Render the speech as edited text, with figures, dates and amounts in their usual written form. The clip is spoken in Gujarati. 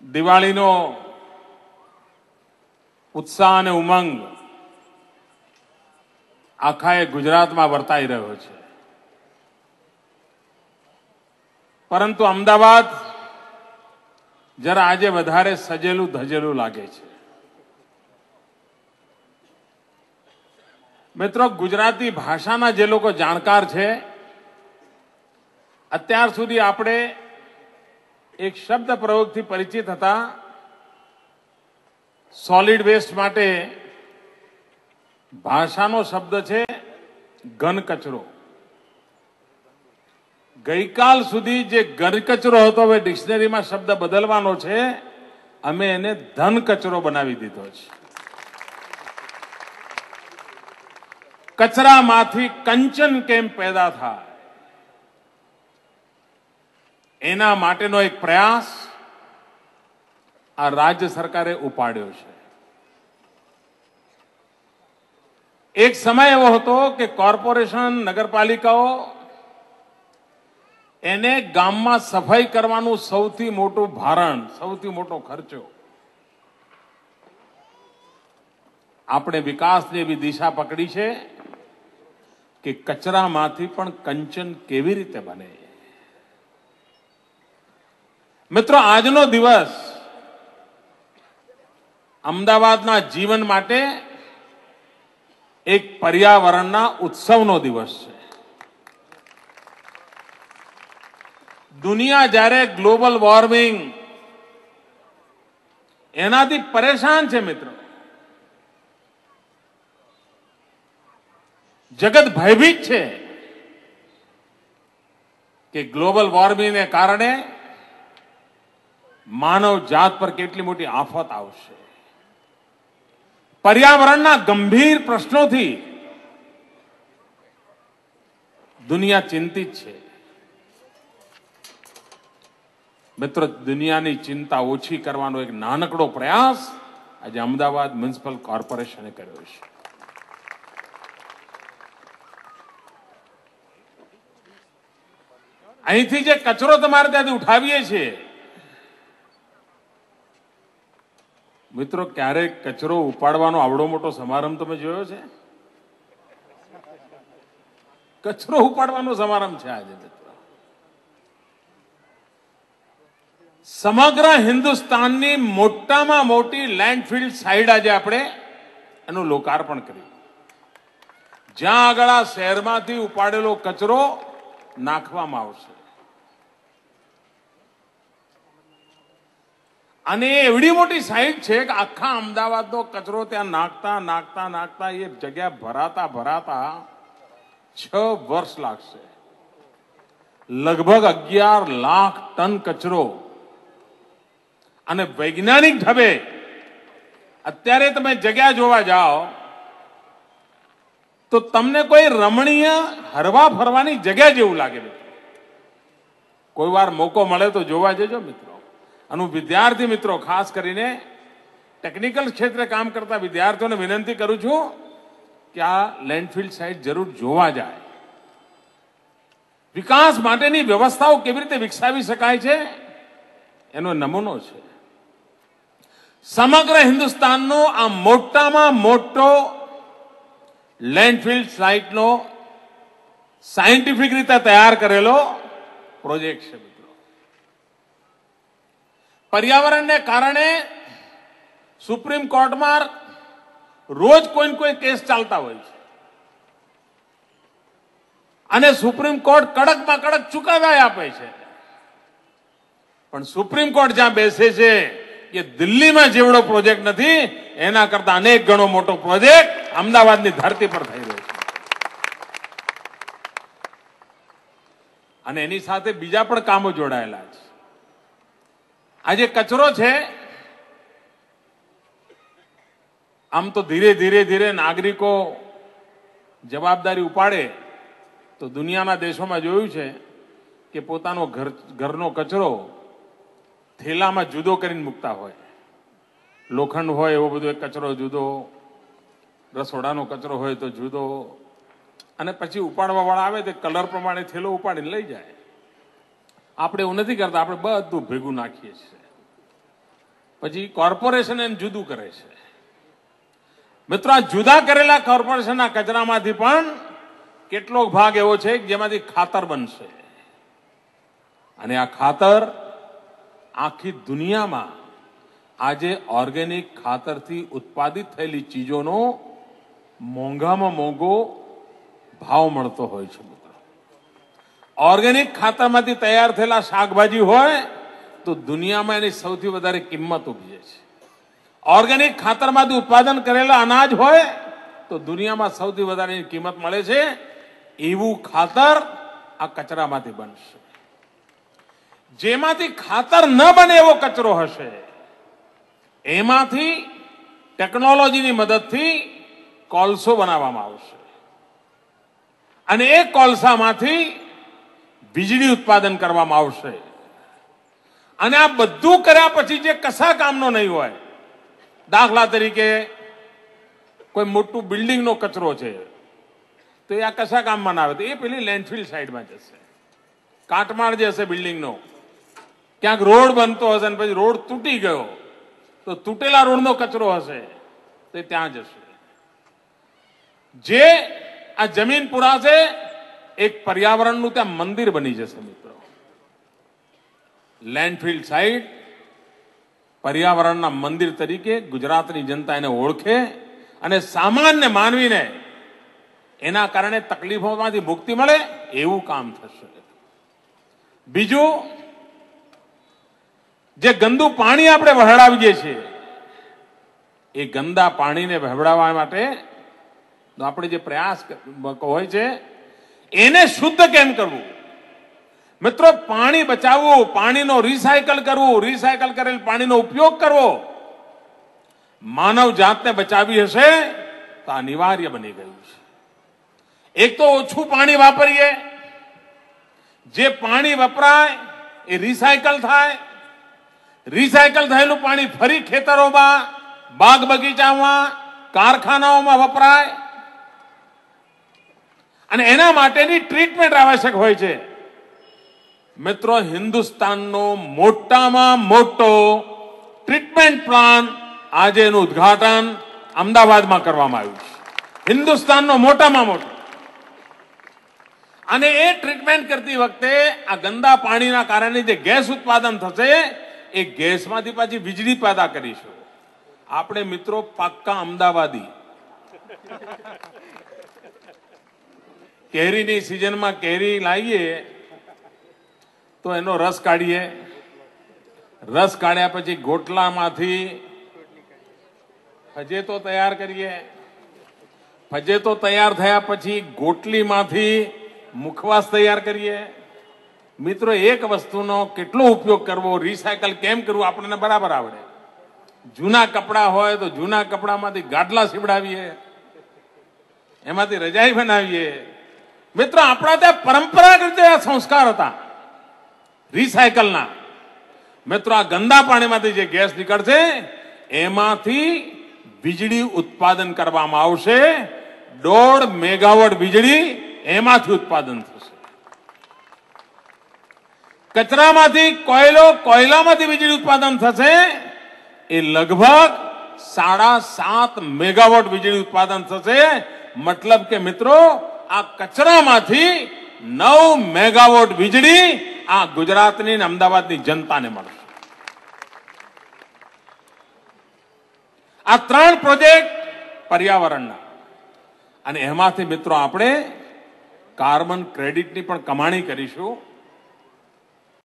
દિવાળીનો ઉત્સાહ અને ઉમંગ આખા ગુજરાતમાં વર્તાઈ રહ્યો છે, પરંતુ અમદાવાદ જરા આજે વધારે સજેલું ધજેલું લાગે છે. મિત્રો, ગુજરાતી ભાષાના જે લોકો જાણકાર છે, અત્યાર સુધી આપણે એક શબ્દ પ્રયોગથી પરિચિત હતા. સોલિડ વેસ્ટ માટે ભાષાનો શબ્દ છે ઘન કચરો. ગઈકાલ સુધી જે ઘન કચરો હતો, હવે ડિક્શનરીમાં શબ્દ બદલવાનો છે. અમે એને ધન કચરો બનાવી દીધો છે. કચરામાંથી કંચન કેમ પેદા થાય, એના માટેનો એક પ્રયાસ આ રાજ્ય સરકારે ઉપાડ્યો છે. એક સમય એવો હતો કે કોર્પોરેશન, નગરપાલિકાઓ એને ગામમાં સફાઈ કરવાનું સૌથી મોટું ભારણ, સૌથી મોટો ખર્ચો. આપણે વિકાસની એવી દિશા પકડી છે કે કચરામાંથી પણ કંચન કેવી રીતે બને. મિત્રો, આજનો દિવસ અમદાવાદના જીવન માટે એક પર્યાવરણના ઉત્સવનો દિવસ છે. દુનિયા જ્યારે ગ્લોબલ વોર્મિંગ એનાથી પરેશાન છે, મિત્રો, જગત ભયભીત છે કે ગ્લોબલ વોર્મિંગને કારણે માનવ જાત પર કેટલી મોટી આફત આવશે. પર્યાવરણના ગંભીર પ્રશ્નોથી દુનિયા ચિંતિત છે. મિત્રો, દુનિયાની ચિંતા ઓછી કરવાનો એક નાનકડો પ્રયાસ આજે અમદાવાદ મ્યુનિસિપલ કોર્પોરેશને કર્યો છે. અહીંથી જે કચરો તમારે ત્યાંથી ઉઠાવીએ છીએ, મિત્રો, ક્યારેક કચરો ઉપાડવાનો આવડો મોટો સમારંભ તમે જોયો છે? કચરો ઉપાડવાનો સમારંભ છે આજે. મિત્રો, સમગ્ર હિન્દુસ્તાનની મોટામાં મોટી લેન્ડફિલ સાઇટ આજે આપણે એનું લોકાર્પણ કર્યું, જ્યાં આગળ આ શહેરમાંથી ઉપાડેલો કચરો નાખવામાં આવશે. અને એવડી મોટી સાઇટ છે કે આખા અમદાવાદનો કચરો ત્યાં નાખતા નાખતા નાખતા એ જગ્યા ભરાતા ભરાતા 6 વર્ષ લાગશે. લગભગ 11 લાખ ટન કચરો. અને વૈજ્ઞાનિક ઢબે અત્યારે તમે જગ્યા જોવા જાઓ તો તમને કોઈ રમણીય હરવા ફરવાની જગ્યા જેવું લાગે. કોઈ વાર મોકો મળે તો જોવા જજો મિત્રો. અને વિદ્યાર્થી મિત્રો, ખાસ કરીને ટેકનિકલ ક્ષેત્રે કામ કરતા વિદ્યાર્થીઓને વિનંતી કરું છું કે આ લેન્ડફિલ સાઇટ જરૂર જોવા જાય. વિકાસ માટેની વ્યવસ્થાઓ કેવી રીતે વિકસાવી શકાય છે એનો નમૂનો છે. સમગ્ર હિન્દુસ્તાનનો આ મોટામાં મોટો લેન્ડફિલ સાઇટનો સાયન્ટિફિક રીતે તૈયાર કરેલો પ્રોજેક્ટ છે. પર્યાવરણને કારણે સુપ્રીમ કોર્ટમાં રોજ કોઈ કોઈ કેસ ચાલતા હોય છે અને સુપ્રીમ કોર્ટ કડકમાં કડક ચુકાદા આપે છે. પણ સુપ્રીમ કોર્ટ જ્યાં બેસે છે એ દિલ્હીમાં જેવડો પ્રોજેક્ટ નથી, એના કરતા અનેક ગણો મોટો પ્રોજેક્ટ અમદાવાદની ધરતી પર થઈ રહ્યો છે. અને એની સાથે બીજા પણ કામો જોડાયેલા છે. આજે કચરો છે, આમ તો ધીરે ધીરે ધીરે નાગરિકો જવાબદારી ઉપાડે તો દુનિયાના દેશોમાં જોયું છે કે પોતાનો ઘરનો કચરો થેલામાં જુદો કરીને મૂકતા હોય. લોખંડ હોય એવો બધો એક કચરો જુદો, રસોડાનો કચરો હોય તો જુદો, અને પછી ઉપાડવા વાળા આવે તે કલર પ્રમાણે થેલો ઉપાડીને લઈ જાય. આપણે એવું નથી કરતા, આપણે બધું ભેગું નાખીએ છીએ. પછી કોર્પોરેશન એને જુદું કરે છે. મિત્રો, આ જુદા કરેલા કોર્પોરેશનના કચરામાંથી પણ કેટલોક ભાગ એવો છે જેમાંથી ખાતર બનશે અને આ ખાતર આખી દુનિયામાં આજે ઓર્ગેનિક ખાતરથી ઉત્પાદિત થયેલી ચીજોનો મોંઘામાં મોંઘો ભાવ મળતો હોય છે. મિત્રો, ઓર્ગેનિક ખાતરમાંથી તૈયાર થયેલા શાકભાજી હોય તો દુનિયામાં એની સૌથી વધારે કિંમત ઉભી છે. ઓર્ગેનિક ખાતરમાંથી ઉત્પાદન કરેલા અનાજ હોય તો દુનિયામાં સૌથી વધારે કિંમત મળે છે. એવું ખાતર આ કચરામાંથી બનશે. જેમાંથી ખાતર ન બને એવો કચરો હશે એમાંથી ટેકનોલોજીની મદદથી કોલસો બનાવવામાં આવશે અને એ કોલસામાંથી વીજળી ઉત્પાદન કરવામાં આવશે. અને આ બધું કર્યા પછી જે કશા કામનો નહીં હોય, દાખલા તરીકે કોઈ મોટું બિલ્ડિંગનો કચરો છે તો એ આ કશા કામમાં ના આવે તો એ પેલી લેન્ડફિલ સાઈડમાં જશે. કાટમાળ જે હશે બિલ્ડિંગનો, ક્યાંક રોડ બનતો હશે અને પછી રોડ તૂટી ગયો તો તૂટેલા રોડનો કચરો હશે તો ત્યાં જશે. જે આ જમીન પુરાશે એક પર્યાવરણનું ત્યાં મંદિર બની જશે. મિત્રો, લેન્ડફિલ સાઇટ પર્યાવરણના મંદિર તરીકે ગુજરાતની જનતા એને ઓળખે અને સામાન્ય માનવીને એના કારણે તકલીફોમાંથી મુક્તિ મળે એવું કામ થશે. બીજું, જે ગંદુ પાણી આપણે વહેવડાવીએ છીએ એ ગંદા પાણીને વહેવડાવવા માટે આપણે જે પ્રયાસ હોય છે એને શુદ્ધ કેમ કરવું? મિત્રો, પાણી બચાવવું, પાણીનો રિસાયકલ કરવું, રિસાયકલ કરેલ પાણીનો ઉપયોગ કરવો માનવ જાતને બચાવી હશે તો અનિવાર્ય બની ગયું છે. એક તો ઓછું પાણી વાપરીએ, જે પાણી વપરાય એ રિસાયકલ થાય, રિસાયકલ થયેલું પાણી ફરી ખેતરોમાં, બાગ બગીચામાં, કારખાનાઓમાં વપરાય અને એના માટેની ટ્રીટમેન્ટ આવશ્યક હોય છે. મિત્રો, હિન્દુસ્તાનનો મોટામાં મોટો ટ્રીટમેન્ટ પ્લાન આજે એનું ઉદ્ઘાટન અમદાવાદમાં કરવામાં આવ્યું છે. હિન્દુસ્તાનનો મોટામાં મોટો. અને એ ટ્રીટમેન્ટ કરતી વખતે આ ગંદા પાણીના કારણે જે ગેસ ઉત્પાદન થશે એ ગેસમાંથી પાછી વીજળી પેદા કરીશું. આપણે મિત્રો પાક્કા અમદાવાદી. કેરીની સિઝનમાં કેરી લાવીએ તો એનો રસ કાઢીએ, રસ કાઢ્યા પછી ગોટલામાંથી ફજેતો તૈયાર કરીએ, ફજેતો તૈયાર થયા પછી ગોટલીમાંથી મુખવાસ તૈયાર કરીએ. મિત્રો, એક વસ્તુનો કેટલો ઉપયોગ કરવો, રિસાયકલ કેમ કરવું આપણને બરાબર આવડે. જૂના કપડા હોય તો જૂના કપડામાંથી ગાડલા સીવડાવીએ, એમાંથી રજાઈ બનાવીએ. મિત્રો, આપણા ત્યાં પરંપરાગત સંસ્કાર હતા રિસાયકલના. મિત્રો, આ ગંદા પાણીમાંથી જે ગેસ નીકળશે એમાંથી વીજળી ઉત્પાદન કરવામાં આવશે. 1.5 મેગાવોટ વીજળી એમાંથી ઉત્પાદન થશે. કચરામાંથી કોયલામાંથી વીજળી ઉત્પાદન થશે એ લગભગ 7.5 મેગાવોટ વીજળી ઉત્પાદન થશે. મતલબ કે મિત્રો, આ કચરામાંથી 9 મેગાવોટ વીજળી આ ગુજરાતની અને અમદાવાદની જનતાને મળશે. આ 3 પ્રોજેક્ટ પર્યાવરણના અને એમાંથી મિત્રો આપણે કાર્બન ક્રેડિટની પણ કમાણી કરીશું.